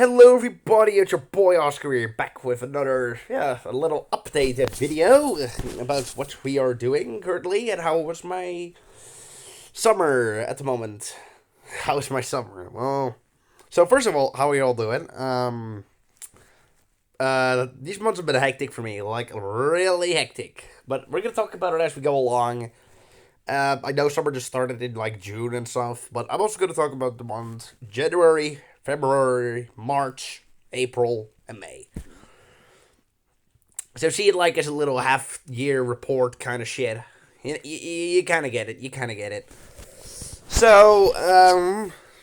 Hello everybody, it's your boy Oscar here, back with another, a little updated video about what we are doing currently and how was my summer at the moment. How's my summer? Well, so first of all, how are you all doing? These months have been hectic for me, like really hectic, but we're gonna talk about it as we go along. I know summer just started in like June and stuff, but I'm also gonna talk about the months January, February, March, April, and May. So see it like as a little half year report kind of shit. You kind of get it. You kind of get it. So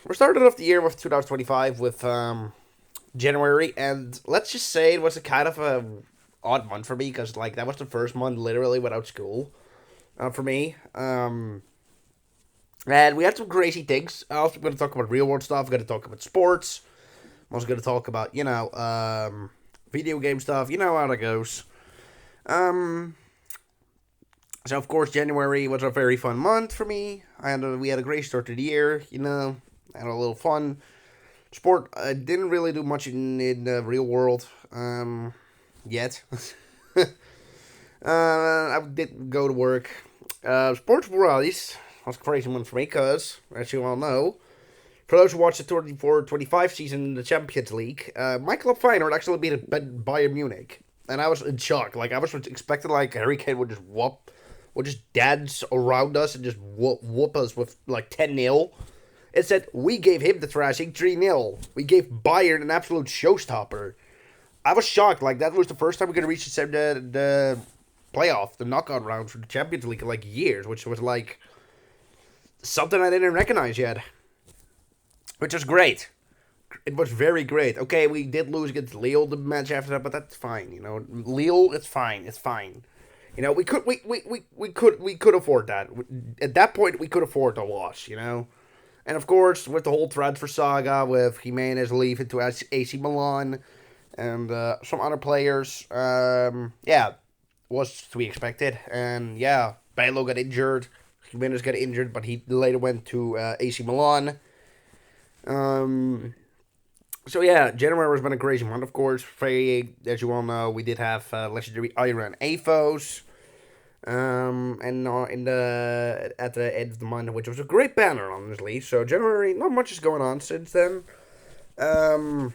we're starting off the year with 2025 with January, and let's just say it was a kind of a odd month for me because like that was the first month literally without school for me. And we had some crazy things. I'm also going to talk about real world stuff. I'm going to talk about sports. I'm also going to talk about, video game stuff. You know how that goes. Um, so, of course, January was a very fun month for me. We had a great start to the year, had a little fun. Sport, I didn't really do much in the real world yet. I did go to work. Sports wise was a crazy one for me because, as you all know, for those who watched the 24-25 season in the Champions League, my club Feyenoord actually beat Bayern Munich. And I was in shock. Like, I was expecting, like, Harry Kane would just dance around us and just whoop us with, like, 10-0. Instead, we gave him the thrashing 3-0. We gave Bayern an absolute showstopper. I was shocked. Like, that was the first time we're going to reach the playoff, the knockout round for the Champions League in, like, years, which was, like, something I didn't recognize yet. Which was great. It was very great. Okay, we did lose against Lille the match after that, but that's fine. Lille, it's fine. It's fine. We could afford that. At that point, we could afford the loss. And of course, with the whole transfer saga with Jimenez leaving to AC Milan and some other players, was to be expected. And yeah, Balo got injured. Jimenez got injured, but he later went to AC Milan. So yeah, January has been a crazy month, of course. As you all know, we did have legendary Iron Aphos. And at the end of the month, which was a great banner, honestly. So January, not much is going on since then. Trust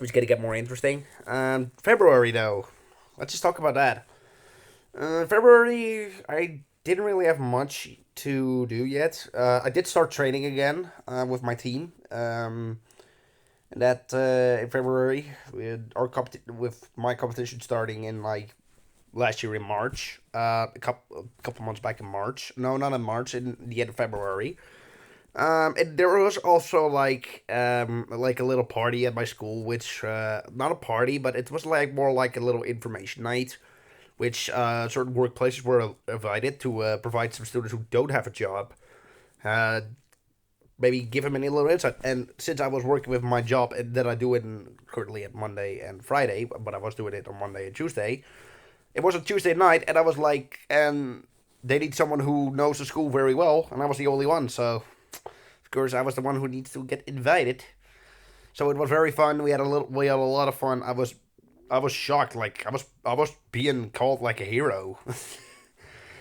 me, it's gonna get more interesting. February though, let's just talk about that. February, I didn't really have much to do yet. I did start training again with my team. And that in February, with my competition starting in like last year in March. A couple months back in March. No, not in March. In the end of February. And there was also like a little party at my school, which not a party, but it was like more like a little information night, which certain workplaces were invited to provide some students who don't have a job, maybe give them any little insight. And since I was working with my job that I do it currently at Monday and Friday, but I was doing it on Monday and Tuesday, it was a Tuesday night, and I was like, and they need someone who knows the school very well, and I was the only one, so of course I was the one who needs to get invited. So it was very fun. We had a lot of fun. I was shocked. Like I was being called like a hero,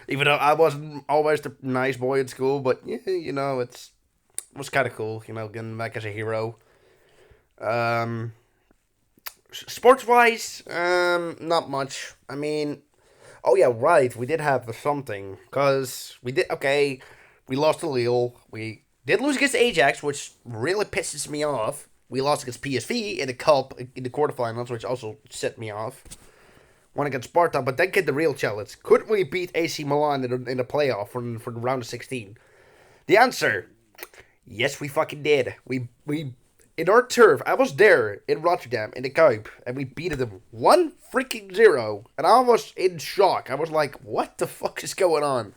even though I wasn't always the nice boy in school. But yeah, it was kind of cool. Getting back as a hero. Sports wise, not much. I mean, oh yeah, right. We did have something because we lost to Lille. We did lose against Ajax, which really pisses me off. We lost against PSV in the cup in the quarterfinals, which also set me off. Won against Sparta, but then came the real challenge. Could we beat AC Milan in the playoff for the round of 16? The answer, yes, we fucking did. We in our turf. I was there in Rotterdam in the Kuip, and we beat them 1-0, and I was in shock. I was like, "What the fuck is going on?"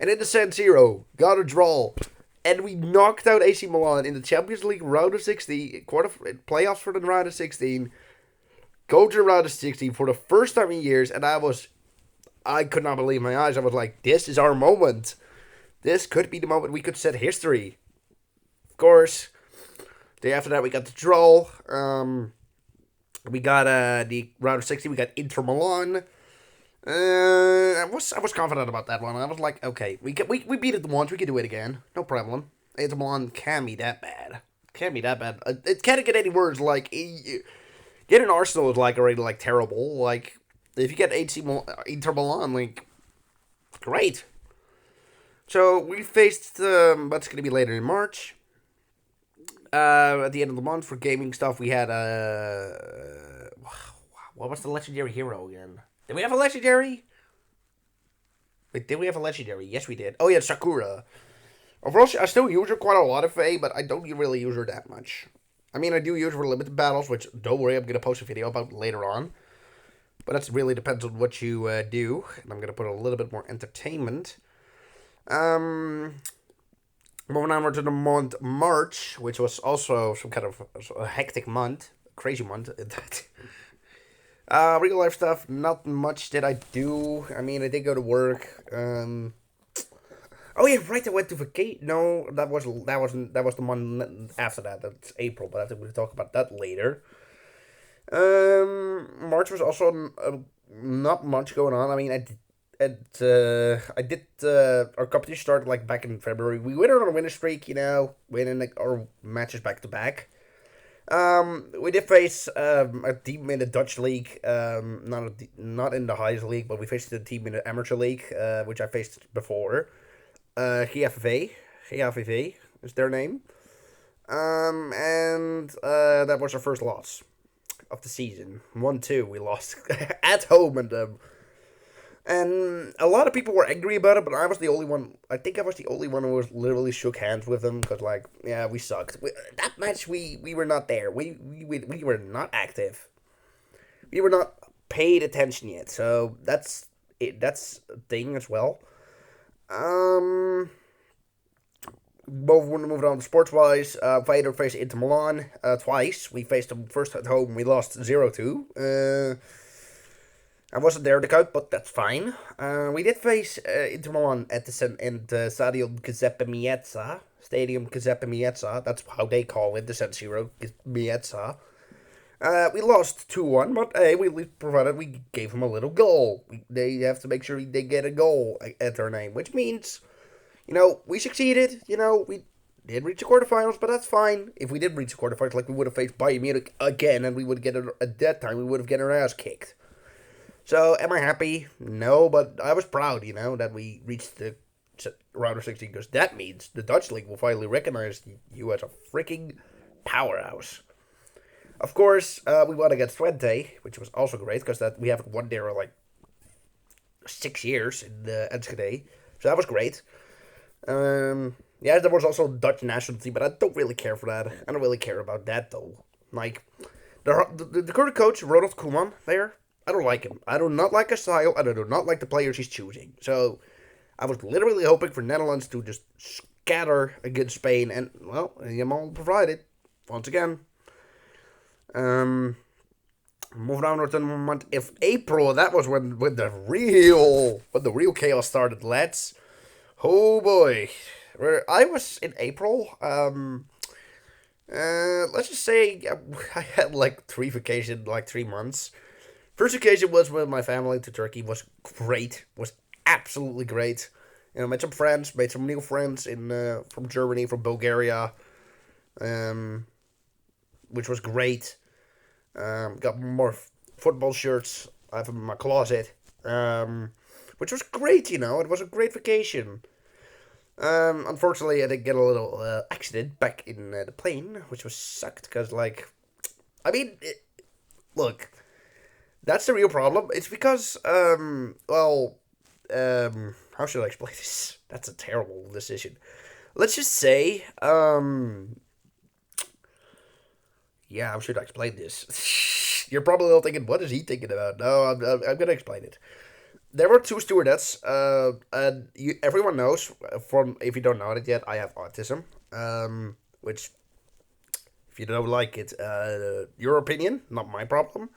And in the San Siro, got a draw. And we knocked out AC Milan in the Champions League round of 16, playoffs for the round of 16. Go to the round of 16 for the first time in years, and I could not believe my eyes. I was like, this is our moment. This could be the moment we could set history. Of course, Day after that, we got the draw. We got the round of 60. We got Inter Milan. I was confident about that one. I was like, okay, we beat it once. We can do it again. No problem. Inter Milan can't be that bad. Can't be that bad. It can't get any worse. Like, getting Arsenal is like already like terrible. Like, if you get Inter Milan, like, great. So we faced what's going to be later in March. At the end of the month for gaming stuff, we had what was the legendary hero again? Did we have a legendary? Wait, did we have a legendary? Yes, we did. Oh yeah, Sakura. Overall, I still use her quite a lot of Faye, but I don't really use her that much. I mean, I do use her for limited battles, which don't worry, I'm gonna post a video about later on. But that really depends on what you do, and I'm gonna put a little bit more entertainment. Moving on to the month March, which was also some kind of a hectic month, crazy month. Real life stuff, not much did I do. I mean, I did go to work. Oh yeah, right. I went to vacation. No, that wasn't. That was the month after that. That's April, but I think we'll talk about that later. March was also not much going on. I mean, I did. Our competition started like back in February. We went on a winning streak, winning like our matches back to back. We did face a team in the Dutch league. Not in the highest league, but we faced a team in the amateur league, which I faced before. GFV is their name. And that was our first loss of the season. 1-2, we lost at home, and a lot of people were angry about it, but I was the only one. I think I was the only one who was literally shook hands with them because, like, yeah, we sucked. That match, we were not there. We were not active. We were not paid attention yet. So that's it. That's a thing as well. Moving on to sports wise, Vader faced Inter Milan twice. We faced them first at home. We lost 0-2. I wasn't there to coach, but that's fine. We did face Inter Milan at the Stadium Giuseppe Meazza. Stadium Giuseppe Meazza. That's how they call it, the San Siro Meazza. We lost 2-1, but hey, we gave them a little goal. They have to make sure they get a goal at their name, which means, we succeeded. We did reach the quarterfinals, but that's fine. If we did reach the quarterfinals, like we would have faced Bayern Munich again, and we would get at that time we would have gotten our ass kicked. So, am I happy? No, but I was proud, that we reached the round of 16, because that means the Dutch league will finally recognize you as a freaking powerhouse. Of course, we won against Twente, which was also great, because we haven't won there in like 6 years in the Enschede. So that was great. Yeah, there was also a Dutch national team, but I don't really care for that. I don't really care about that, though. Like, the current coach, Ronald Koeman, there, I don't like him. I do not like his style, and I do not like the players he's choosing. So, I was literally hoping for Netherlands to just scatter against Spain, and, well, Jamal provided, once again. Moving on to the month of April, that was when the real chaos started, lads. Oh boy. I was in April, let's just say I had like 3 vacations, like 3 months. First occasion was with my family to Turkey. Was great. Was absolutely great. Met some friends, made some new friends from Germany, from Bulgaria, which was great. Got more football shirts I have in my closet, which was great. It was a great vacation. Unfortunately, I did get a little accident back in the plane, which was sucked because, look. That's the real problem. It's because, how should I explain this? That's a terrible decision. Let's just say, how should I explain this? You're probably all thinking, what is he thinking about? No, I'm going to explain it. There were 2 stewardess, and everyone knows, if you don't know it yet, I have autism, which, if you don't like it, your opinion, not my problem.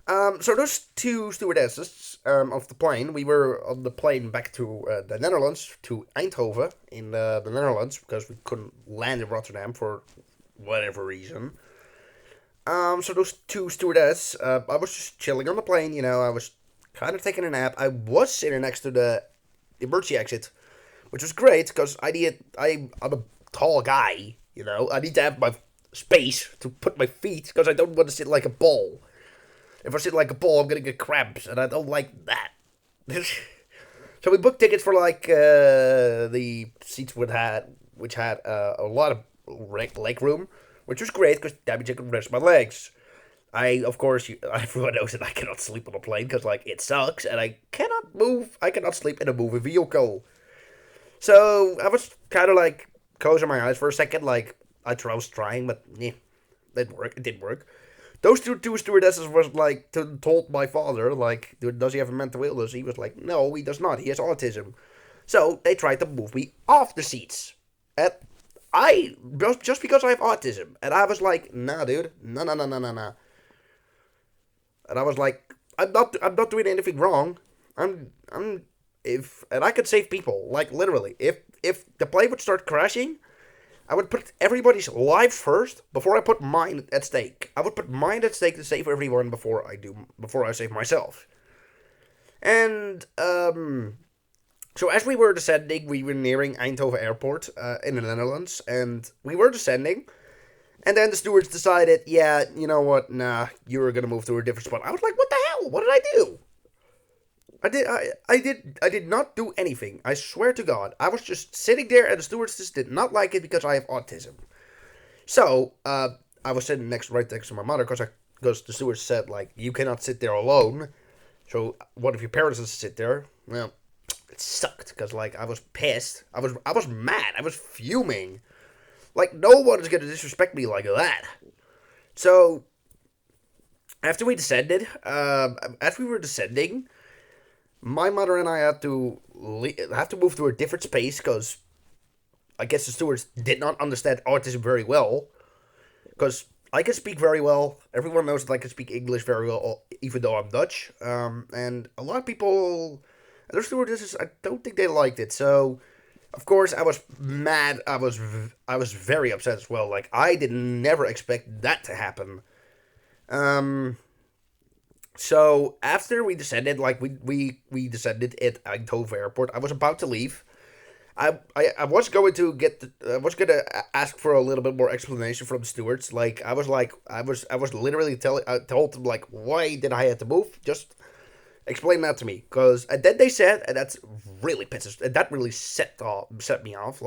So those 2 stewardesses of the plane, we were on the plane back to the Netherlands, to Eindhoven in the Netherlands, because we couldn't land in Rotterdam for whatever reason. So those two stewardess, I was just chilling on the plane, I was kind of taking a nap. I was sitting next to the emergency exit, which was great, because I'm a tall guy, I need to have my space to put my feet, because I don't want to sit like a ball. If I sit like a ball, I'm gonna get cramps, and I don't like that. So we booked tickets for the seats which had a lot of leg room, which was great because that means I could rest my legs. Of course, everyone knows that I cannot sleep on a plane because it sucks, and I cannot move. I cannot sleep in a moving vehicle. So I was kind of closing my eyes for a second, I was trying, but it didn't work. It didn't work. Those two stewardesses was told my father, does he have a mental illness? He was like, no, he does not. He has autism. So they tried to move me off the seats. And just because I have autism. And I was like, nah, dude. No. And I was like, I'm not doing anything wrong. And I could save people. Literally. If the plane would start crashing, I would put everybody's life first before I put mine at stake. I would put mine at stake to save everyone before I save myself. And so as we were descending, we were nearing Eindhoven Airport in the Netherlands, and we were descending. And then the stewards decided, yeah, you know what? Nah, you're gonna move to a different spot. I was like, what the hell? What did I do? I did not do anything. I swear to God. I was just sitting there, and the stewardess did not like it because I have autism. So, I was sitting right next to my mother because the steward said, you cannot sit there alone. So, one of your parents has to sit there. Well, it sucked because, I was pissed. I was mad. I was fuming. No one is going to disrespect me like that. So, after we descended, as we were descending, my mother and I had to move to a different space because I guess the stewards did not understand autism very well. Because I can speak very well. Everyone knows that I can speak English very well, even though I'm Dutch. And a lot of people, the stewardesses, I don't think they liked it. So, of course, I was mad. I was very upset as well. I did never expect that to happen. So after we descended, we descended at Eindhoven Airport, I was about to leave. I was going to ask for a little bit more explanation from the stewards. I was literally told them why did I have to move? Just explain that to me, and then they said, and that's really that really set me off.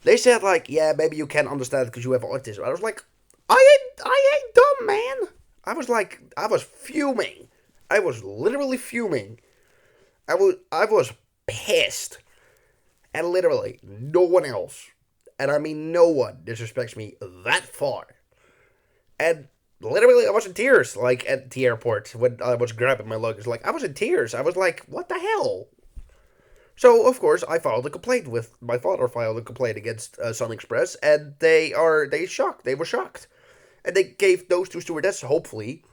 They said yeah, maybe you can understand because you have autism. I was like, I ain't dumb, man. I was fuming. I was literally fuming. I was pissed. And literally, no one else, and I mean no one, disrespects me that far. And literally, I was in tears, at the airport, when I was grabbing my luggage. I was in tears. I was like, what the hell? So, of course, my father filed a complaint against Sun Express, and they were shocked. And they gave those two stewardesses, hopefully,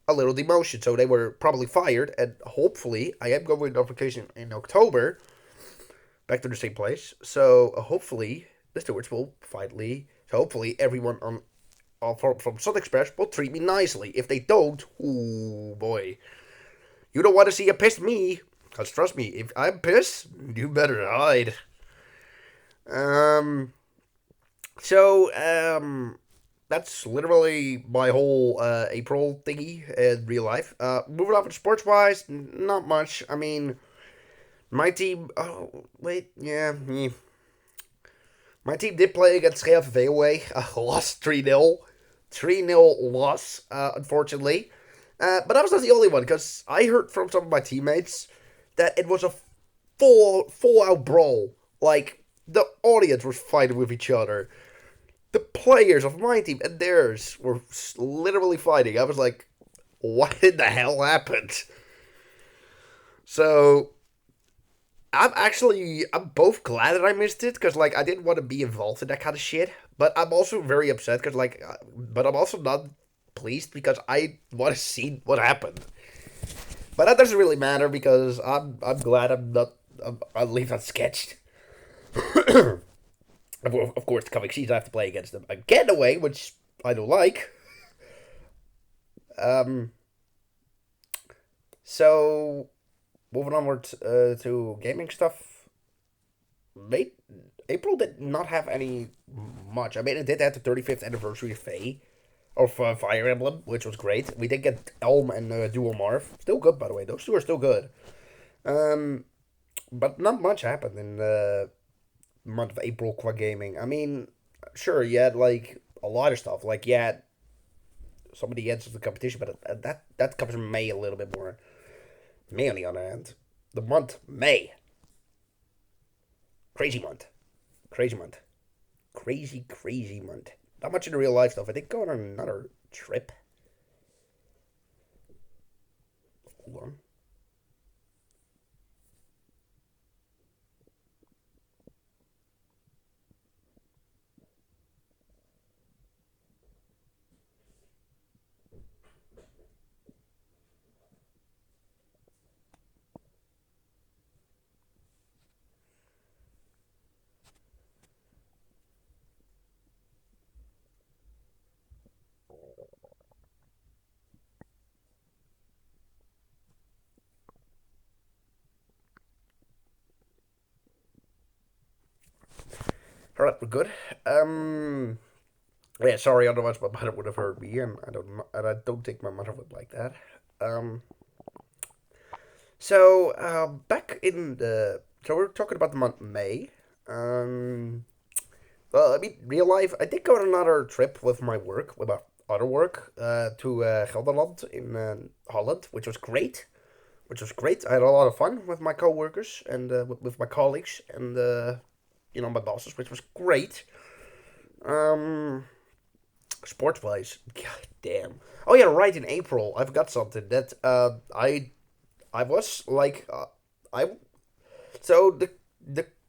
a little demotion. So they were probably fired, and hopefully, I am going on vacation in October, back to the same place. So hopefully, the stewards will hopefully everyone from Sun Express will treat me nicely. If they don't, ooh boy, you don't want to see a pissed me. Cause trust me, if I'm pissed, you better hide. That's literally my whole April thingy in real life. Moving on to sports wise, not much. I mean, my team. Oh wait, yeah. My team did play against GVV away. Lost 3-0. 3-0 loss, unfortunately. But that was not the only one, because I heard from some of my teammates that it was a full-out brawl. The audience was fighting with each other. The players of my team and theirs were literally fighting. I was like, what in the hell happened? So, I'm both glad that I missed it, because, I didn't want to be involved in that kind of shit. But I'm also very upset, because, but I'm also not pleased, because I want to see what happened. But that doesn't really matter, because I'm glad I'll leave that sketched. Of course, the coming season I have to play against them again away, which I don't like. Um, so moving onward to gaming stuff. Late April did not have any much. I mean, it did have the 35th anniversary of Faye of Fire Emblem, which was great. We did get Elm and Dual Marv, still good by the way. Those two are still good. Um, but not much happened in the month of April qua gaming. I mean, sure, you had like a lot of stuff. Like you had some of the ends of the competition, but that covers May a little bit more. May on the other hand, the month May, crazy month, crazy month, crazy month. Not much in the real life stuff. I think going on another trip. Hold on. All right, we're good. Yeah, sorry. Otherwise, my mother would have heard me, and I don't think my mother would like that. Um, back in the so we're talking about the month May. Um, well, I mean, real life. I did go on another trip with my work, with my other work, to Gelderland in Holland, which was great. Which was great. I had a lot of fun with my coworkers and with my colleagues and my bosses, which was great. Um, Sports wise, god damn. Oh yeah, right. In April, I've got something that I was like I so the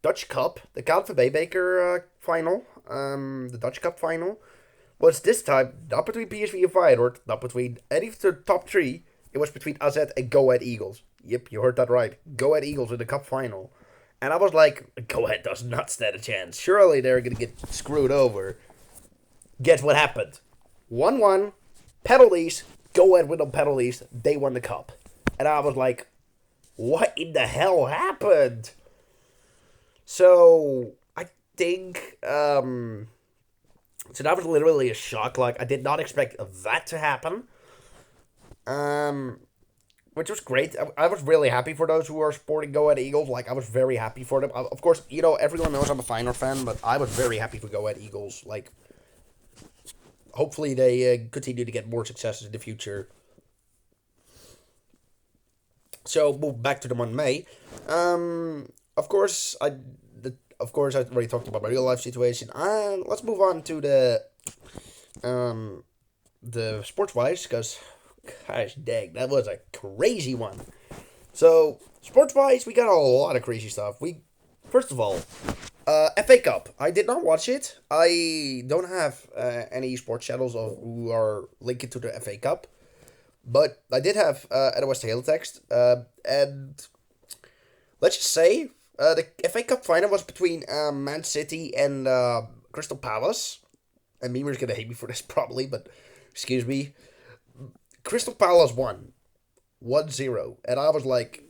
Dutch Cup, the Count van Baker final, the Dutch Cup final was this time not between PSV and Feyenoord, not between any of the top three. It was between AZ and Go Ahead Eagles. Yep, you heard that right. Go Ahead Eagles in the cup final. And I was like, Go Ahead does not stand a chance. Surely they're gonna get screwed over. Guess what happened? 1-1, penalties, Go Ahead win on penalties, they won the cup. And I was like, what in the hell happened? So I think so that was literally a shock. Like I did not expect that to happen. Um which was great. I was really happy for those who are sporting Go Ahead Eagles. Like I was very happy for them. Of course, everyone knows I'm a Feyenoord fan, but I was very happy for Go Ahead Eagles. Like hopefully they continue to get more successes in the future. So move back to the month May. Of course I already talked about my real life situation. And let's move on to um the sports wise because gosh dang that was a crazy one. So sports wise we got a lot of crazy stuff. We first of all FA Cup. I did not watch it. I don't have any sports channels who are linked to the FA Cup. But I did have NOS Teletext, and let's just say the FA Cup final was between Man City and Crystal Palace. And Memer's gonna hate me for this probably, but excuse me. Crystal Palace won 1-0, and I was like,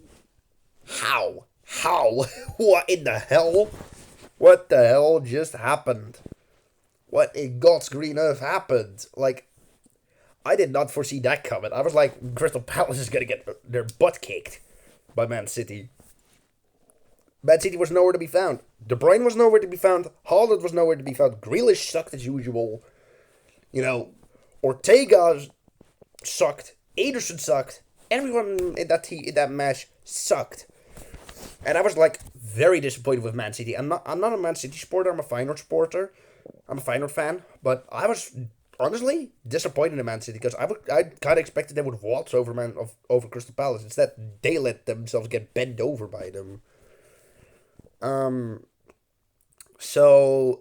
how? How? What in the hell? What the hell just happened? What in God's green earth happened? Like, I did not foresee that coming. I was like, Crystal Palace is gonna get their butt kicked by Man City. Man City was nowhere to be found. De Bruyne was nowhere to be found. Haaland was nowhere to be found. Grealish sucked as usual. You know, Ortega sucked. Ederson sucked. Everyone in that match sucked. And I was like very disappointed with Man City. I'm not a Man City supporter. I'm a Feyenoord supporter. I'm a Feyenoord fan. But I was honestly disappointed in Man City because I kind of expected they would waltz over Crystal Palace. Instead, they let themselves get bent over by them. Um. So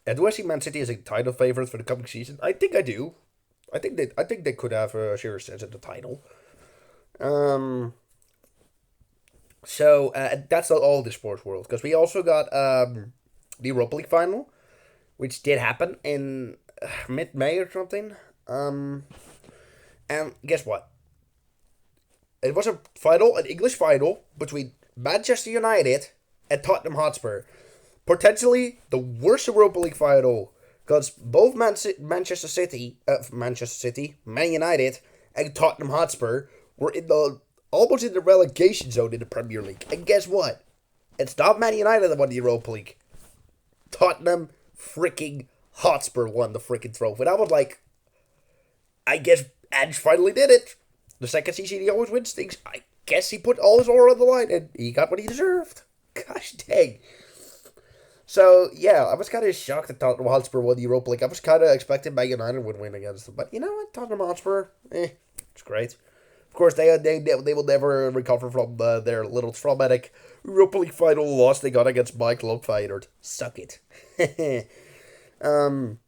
and do I see Man City as a title favorite for the coming season? I think I do. I think they could have a sure chance at the title. Um. So that's not all the sports world because we also got the Europa League final, which did happen in mid-May or something. And guess what? It was a final, an English final between Manchester United and Tottenham Hotspur. Potentially the worst Europa League final because both Manchester City, Man United, and Tottenham Hotspur were in the almost in the relegation zone in the Premier League. And guess what? It's not Man United that won the Europa League. Tottenham freaking Hotspur won the freaking trophy. And I was like, I guess Edge finally did it. The second season he always wins things. I guess he put all his aura on the line and he got what he deserved. Gosh dang. So, yeah, I was kind of shocked that Tottenham Hotspur won the Europa League. I was kind of expecting Man United would win against them. But you know what? Tottenham Hotspur, it's great. Of course, they will never recover from their little traumatic Europa League final loss they got against my club, Feyenoord. Suck it. And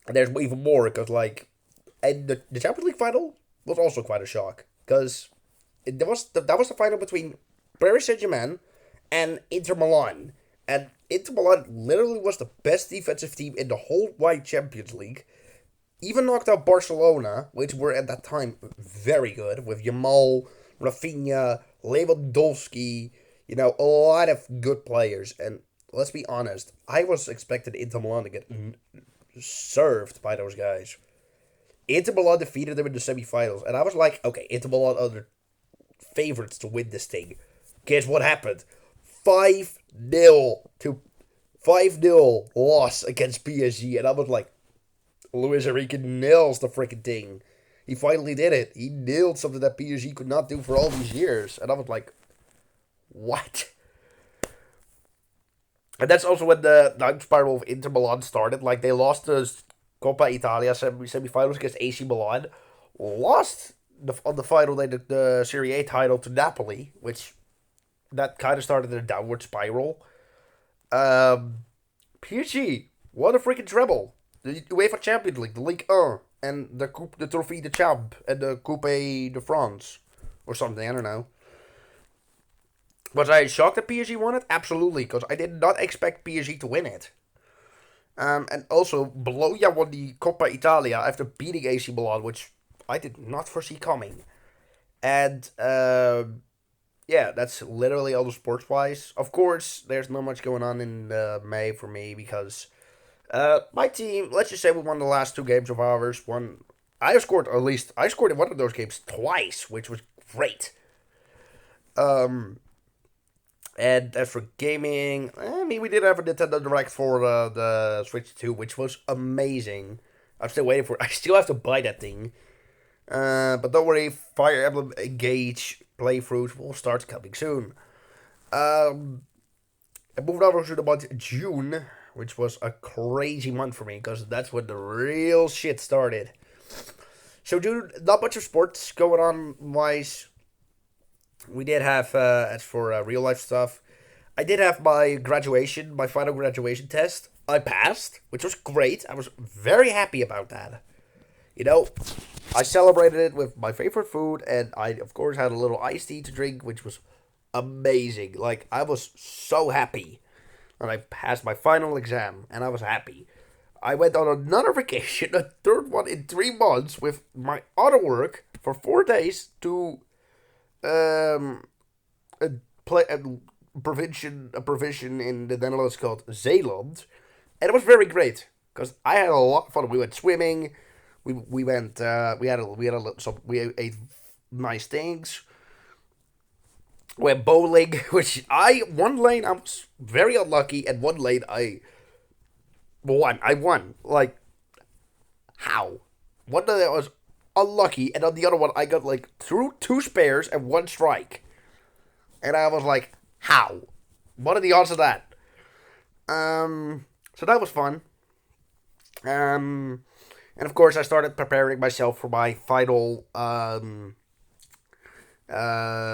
there's even more, because, like, and the Champions League final was also quite a shock. Because that was the final between Paris Saint-Germain and Inter Milan. And Inter Milan literally was the best defensive team in the whole wide Champions League. Even knocked out Barcelona, which were at that time very good, with Yamal, Rafinha, Lewandowski, a lot of good players. And let's be honest, I was expecting Inter Milan to get served by those guys. Inter Milan defeated them in the semifinals, and I was like, okay, Inter Milan are the favorites to win this thing. Guess what happened? 5-0 loss against PSG, and I was like, Luis Enrique nails the freaking thing. He finally did it. He nailed something that PSG could not do for all these years, and I was like, what? And that's also when the down spiral of Inter Milan started. Like, they lost the Coppa Italia semi-finals against AC Milan, lost on the final they took the Serie A title to Napoli, which that kind of started a downward spiral. PSG won a freaking treble. The UEFA Champions League, the Ligue 1, and the Coupe de Trophée de Champ, and the Coupe de France, or something, I don't know. Was I shocked that PSG won it? Absolutely, because I did not expect PSG to win it. And also, Bologna won the Coppa Italia after beating AC Milan, which I did not foresee coming. And, yeah, that's literally all the sports-wise. Of course, there's not much going on in May for me because my team, let's just say we won the last two games of ours. I scored in one of those games twice, which was great. And as for gaming, we did have a Nintendo Direct for the Switch 2, which was amazing. I'm still waiting for it. I still have to buy that thing. But don't worry, Fire Emblem Engage playthroughs will start coming soon. And moving on to the month June, which was a crazy month for me, because that's when the real shit started. So, June, not much of sports going on wise. We did have, as for real life stuff, I did have my final graduation test. I passed, which was great. I was very happy about that. I celebrated it with my favorite food, and I, of course, had a little iced tea to drink, which was amazing. Like, I was so happy. And I passed my final exam, and I was happy. I went on another vacation, a third one in 3 months, with my other work for 4 days to a provision in the Netherlands called Zeeland, and it was very great because I had a lot of fun. We went swimming, we ate nice things. We went bowling, which one lane I was very unlucky, and one lane I won. Like, how? One day I was unlucky, and on the other one I got like through 2 spares and 1 strike, and I was like, how? What are the odds of that? So that was fun. And of course I started preparing myself for my final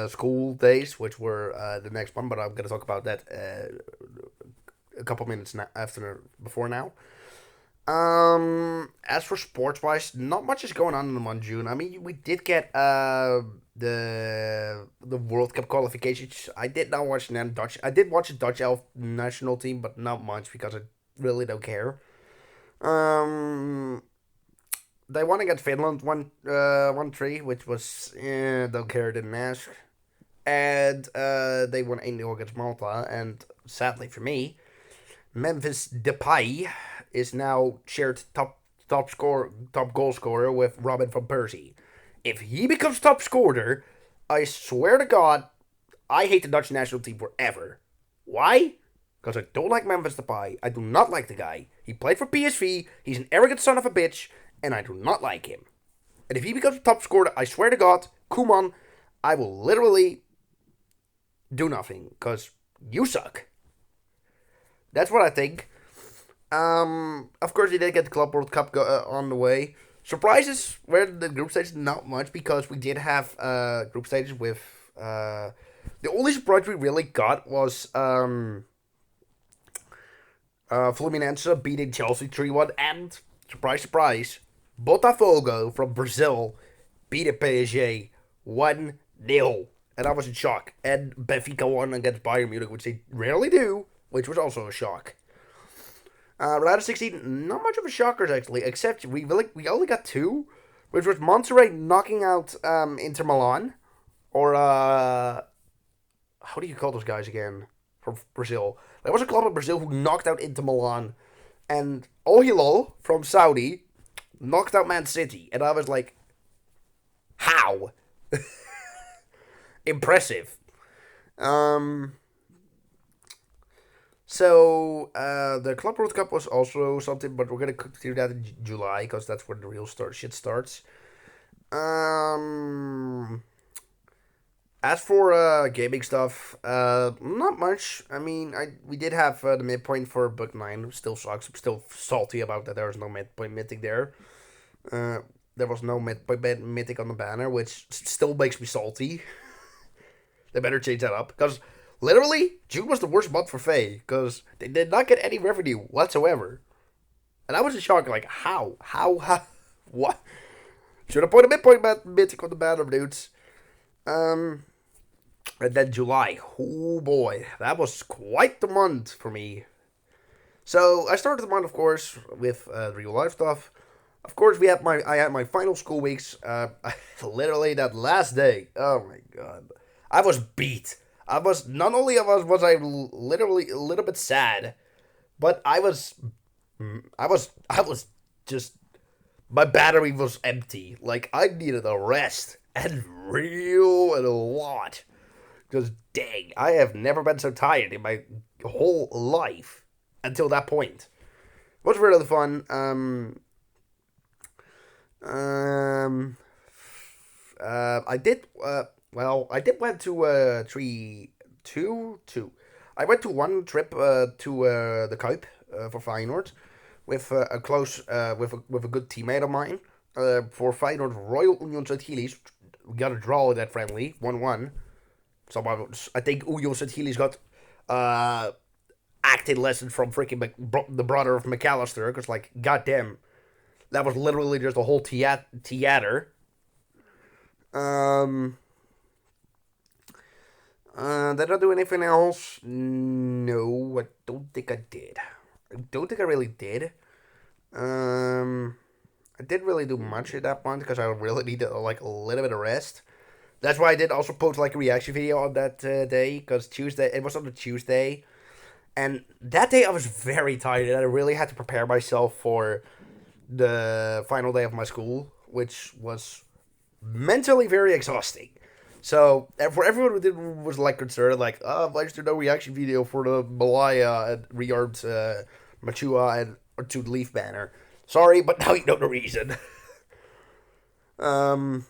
school days, which were the next one, but I'm gonna talk about that a couple minutes before now. As for sports wise, not much is going on in the month of June. I mean, we did get the World Cup qualifications. I did not watch the Dutch. I did watch the Dutch elf national team, but not much because I really don't care. Um, they won against Finland 1-3, which was don't care, didn't ask. And they won 8-0 against Malta. And sadly for me, Memphis Depay is now shared top goal scorer with Robin van Persie. If he becomes top scorer, I swear to God, I hate the Dutch national team forever. Why? Because I don't like Memphis Depay. I do not like the guy. He played for PSV. He's an arrogant son of a bitch, and I do not like him. And if he becomes top scorer, I swear to God, Koeman, I will literally do nothing because you suck. That's what I think. Of course, they did get the Club World Cup on the way. Surprises were the group stage, not much because we did have group stages with. The only surprise we really got was Fluminense beating Chelsea 3-1, and surprise, surprise, Botafogo from Brazil beat PSG 1-0. And I was in shock. And Benfica won against Bayern Munich, which they rarely do, which was also a shock. Round of 16, not much of a shockers actually, except we only got two, which was Monterrey knocking out Inter Milan, or how do you call those guys again from Brazil? There was a club in Brazil who knocked out Inter Milan, and Al Hilal from Saudi knocked out Man City, and I was like, how? Impressive. Um, the Club World Cup was also something, but we're gonna continue that in July because that's when the real shit starts. Um, as for gaming stuff, not much. I mean, we did have the midpoint for Book 9. Still sucks. I'm still salty about that. There was no midpoint mythic there. Uh, there was no midpoint mythic on the banner, which still makes me salty. They better change that up because literally June was the worst month for Faye because they did not get any revenue whatsoever, and I was in shock. Like how, what? Should have put a midpoint mythic on the banner, dudes. Um, and then July. Oh boy, that was quite the month for me. So I started the month, of course, with real life stuff. Of course, I had my final school weeks. Literally that last day. Oh my god, I was beat. I was not only was I literally a little bit sad, but I was just my battery was empty. Like I needed a rest and and a lot. Because dang, I have never been so tired in my whole life until that point. It was really fun. Um, I did. I did went to 3-2-2. I went to one trip to the Kuip for Feyenoord with a close with a good teammate of mine. For Feyenoord Royal Union Sint-Gilles, we got a draw in that friendly 1-1. So I think Union Sint-Gilles got acting lesson from freaking the brother of McAllister, because like goddamn, that was literally just a whole theater. Um, did I do anything else? No, I don't think I did. I don't think I really did. I didn't really do much at that point because I really needed like a little bit of rest. That's why I did also post like a reaction video on that day because Tuesday it was on a Tuesday, and that day I was very tired and I really had to prepare myself for the final day of my school, which was mentally very exhausting. So for everyone was like concerned, like, oh, why is there no reaction video for the Malaya and rearmed Machua and to the Leaf banner? Sorry, but now you know the reason. um,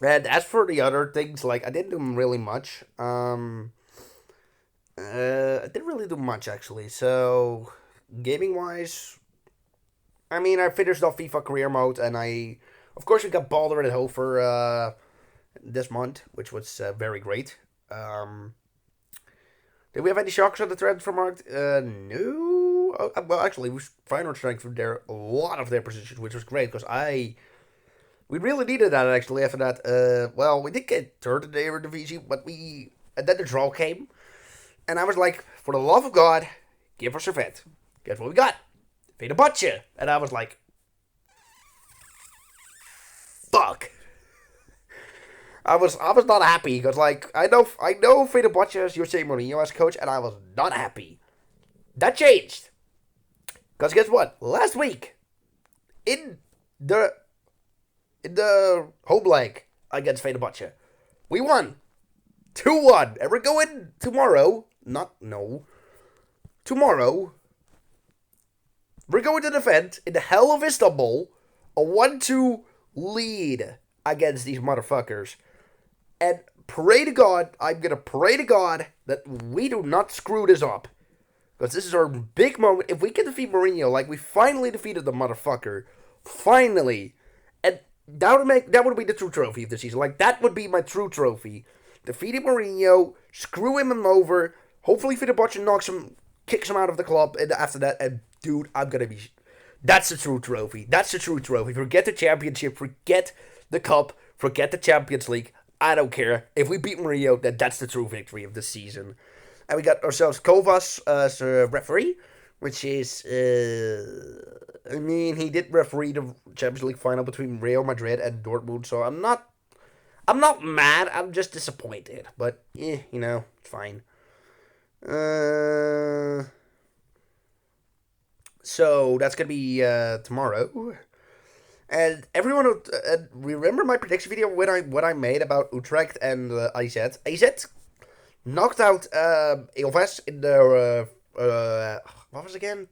and as for the other things, like I didn't do really much. I didn't really do much actually. So gaming wise, I mean, I finished off FIFA career mode, and of course, we got Baldur and Hofer this month, which was very great. Did we have any shocks on the transfer market? No. well, actually, Feyenoord strengthened a lot of their positions, which was great because we really needed that actually after that. Well, we did get third in the Eredivisie, but and then the draw came, and I was like, for the love of God, give us Servette. Guess what we got? Fenerbahce. And I was like, fuck. I was not happy because like I know Fenerbahce as Jose Mourinho as coach, and I was not happy. That changed because guess what? Last week in the home leg against Fenerbahce, we won 2-1, and we're going tomorrow. Tomorrow. We're going to defend in the hell of Istanbul a 1-2 lead against these motherfuckers. And pray to God, I'm going to pray to God that we do not screw this up. Because this is our big moment. If we can defeat Mourinho, like we finally defeated the motherfucker. Finally. And that would be the true trophy of the season. Like, that would be my true trophy. Defeating Mourinho, screw him over. Hopefully Fenerbahce kicks him out of the club. And after that, and dude, I'm going to be... That's the true trophy. That's the true trophy. Forget the championship. Forget the cup. Forget the Champions League. I don't care. If we beat Mourinho, then that's the true victory of the season. And we got ourselves Kovas as a referee, which is, he did referee the Champions League final between Real Madrid and Dortmund, so I'm not mad, I'm just disappointed. But, it's fine. So, that's going to be tomorrow. And everyone, remember my prediction video what I made about Utrecht and AZ? AZ knocked out Ilves in the what was it again?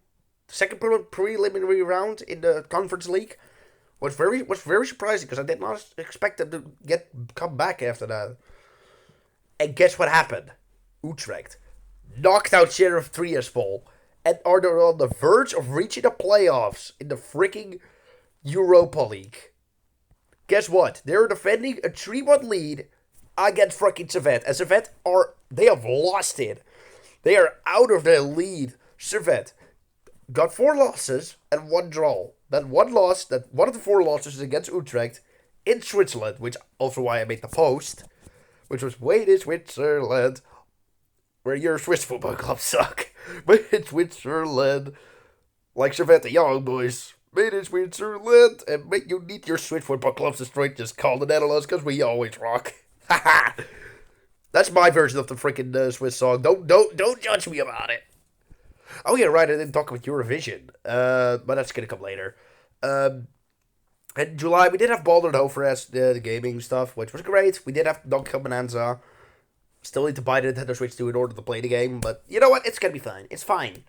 The second preliminary round in the Conference League. Was very surprising because I did not expect them to come back after that. And guess what happened? Utrecht knocked out Sheriff Tiraspol and are on the verge of reaching the playoffs in the freaking Europa League. Guess what? They're defending a 3-1 lead against freaking Servette. And Servette they have lost it. They are out of their lead. Servette got 4 losses and 1 draw. That one of the 4 losses is against Utrecht in Switzerland, which also why I made the post, which was Wait in Switzerland, where your Swiss football clubs suck. But in Switzerland, like Servette, the young boys. Made in Switzerland, and make you need your Swiss football clubs destroyed. Just call the Netherlands, because we always rock. Haha. That's my version of the freaking Swiss song. Don't judge me about it. Oh yeah, right. I didn't talk about Eurovision, but that's gonna come later. In July, we did have Baldur Hofer as the gaming stuff, which was great. We did have Donkey Kong Bonanza. Still need to buy the Nintendo Switch 2 in order to play the game, but you know what? It's gonna be fine. It's fine.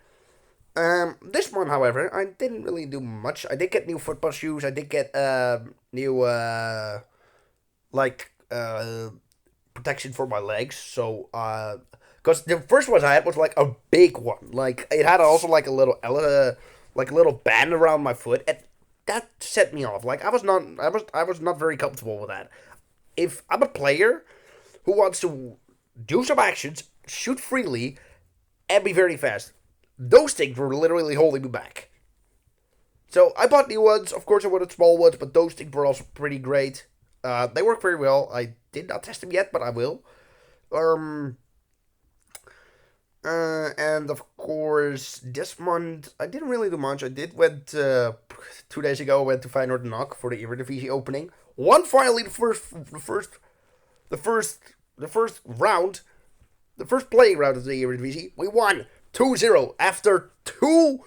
This one, however, I didn't really do much. I did get new football shoes. I did get new protection for my legs. So because the first one I had was like a big one. Like it had also like a little band around my foot, and that set me off. Like I was not very comfortable with that. If I'm a player who wants to do some actions, shoot freely, and be very fast, those things were literally holding me back. So I bought new ones. Of course I wanted small ones, but those things were also pretty great. They work very well. I did not test them yet, but I will. And of course, this month I didn't really do much. I did went 2 days ago. I went to Feyenoord NAC for the Eredivisie opening. Won finally the first round, the first playing round of the Eredivisie. We won 2-0 after 2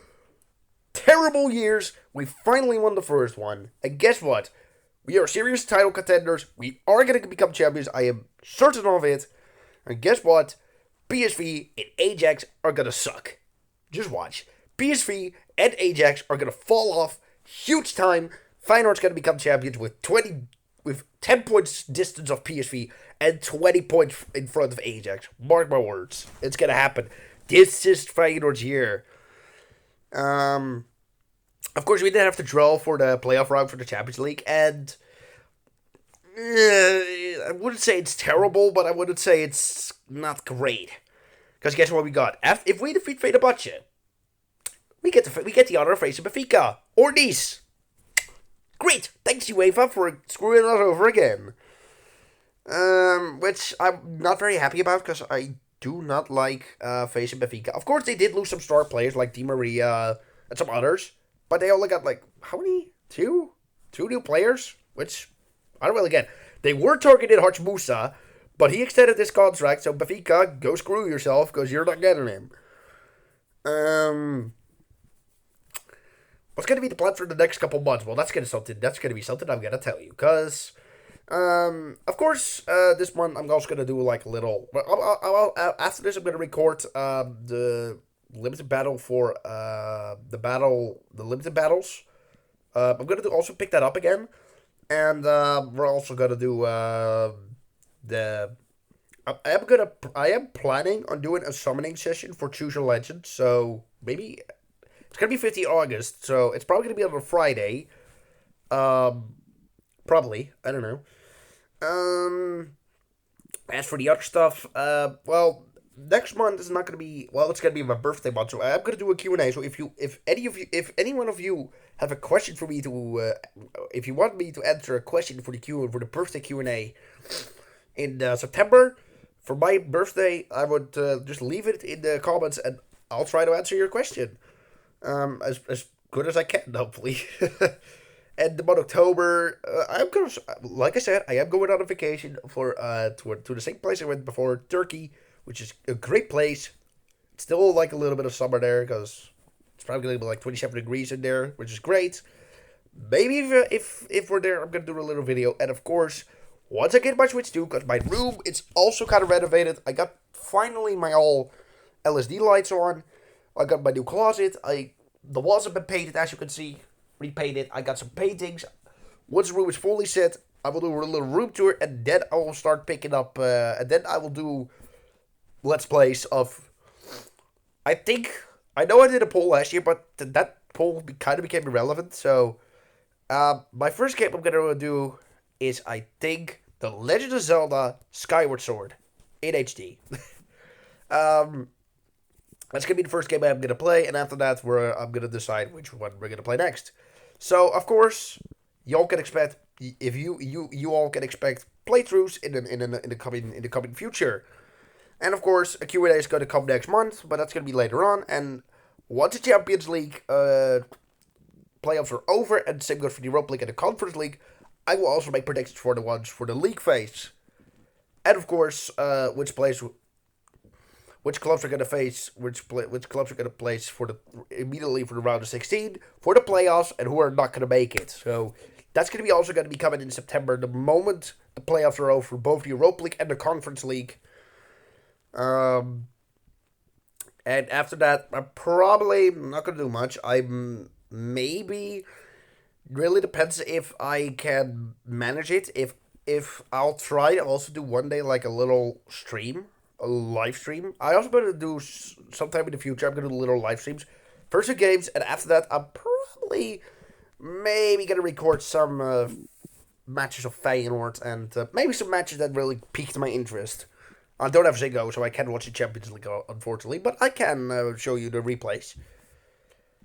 terrible years. We finally won the first one, and guess what? We are serious title contenders. We are going to become champions. I am certain of it. And guess what? PSV and Ajax are going to suck. Just watch. PSV and Ajax are going to fall off huge time. Feyenoord's going to become champions with 10 points distance of PSV and 20 points in front of Ajax. Mark my words. It's going to happen. This is Feyenoord's year. Of course, we did have to draw for the playoff round for the Champions League, and I wouldn't say it's terrible, but I wouldn't say it's not great. Because guess what we got? If we defeat Fenerbahce, we get the honor of facing Benfica or Nice. Great, thanks UEFA for screwing us over again. Which I'm not very happy about because I do not like facing Benfica. Of course, they did lose some star players like Di Maria and some others, but they only got like how many? Two new players, which I don't really get. They were targeted Haj Musa, but he extended his contract, so Benfica, go screw yourself because you're not getting him. What's going to be the plan for the next couple months? Well, that's going to be something I'm going to tell you, because of course, this month I'm also gonna do like a little. After this, I'm gonna record the limited battle for the limited battles. I'm gonna also pick that up again, and we're also gonna do the. I am planning on doing a summoning session for Choose Your Legend. So maybe it's gonna be 15th August. So it's probably gonna be on a Friday. Probably, I don't know. As for the other stuff, well, next month is not gonna be. Well, it's gonna be my birthday month, so I'm gonna do a Q&A. So if any one of you have a question for me to, if you want me to answer a question for the birthday Q&A in September for my birthday, I would just leave it in the comments and I'll try to answer your question, as good as I can, hopefully. And about October, I'm gonna, like I said, I am going on a vacation for to the same place I went before, Turkey, which is a great place. It's still like a little bit of summer there because it's probably gonna be like 27 degrees in there, which is great. Maybe if we're there, I'm gonna do a little video. And of course, once I get my Switch 2, because my room it's also kind of renovated. I got finally my all LSD lights on. I got my new closet. The walls have been painted, as you can see. Repainted. I got some paintings. Once the room is fully set, I will do a little room tour, and then I will start picking up. And then I will do Let's Plays of. I know I did a poll last year, but that poll kind of became irrelevant. So, my first game I'm gonna do is The Legend of Zelda: Skyward Sword in HD. That's gonna be the first game I'm gonna play, and after that, I'm gonna decide which one we're gonna play next. So, of course, y'all can expect you all can expect playthroughs in the coming future, and of course, a Q&A is gonna come next month, but that's gonna be later on. And once the Champions League playoffs are over, and the same goes for the Europa League and the Conference League, I will also make predictions for the ones for the league phase, and of course, which clubs are going to face, which clubs are going to place immediately for the round of 16 for the playoffs, and who are not going to make it. So that's going to be coming in September, the moment the playoffs are over for both the Europa League and the Conference League. And after that, I'm probably not going to do much. Maybe really depends if I can manage it. If I'll try to also do one day like a little stream. A live stream. I also going to do sometime in the future. I'm going to do little live streams. First two games, and after that, I'm probably maybe going to record some matches of Feyenoord and maybe some matches that really piqued my interest. I don't have Ziggo, so I can't watch the Champions League, unfortunately, but I can show you the replays.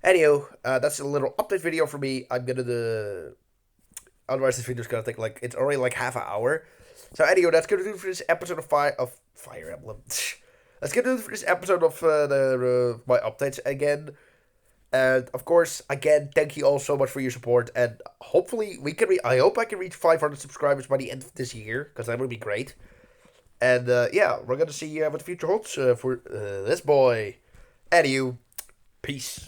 Anyhow, that's a little update video for me. I'm going to otherwise, this video's going to take it's already like half an hour. So anyway, that's going to do it for this episode of Fire Emblem. That's going to do it for this episode of my updates again. And of course, again, thank you all so much for your support. And hopefully, I hope I can reach 500 subscribers by the end of this year, because that would be great. And yeah, we're going to see what the future holds for this boy. Anywho, peace.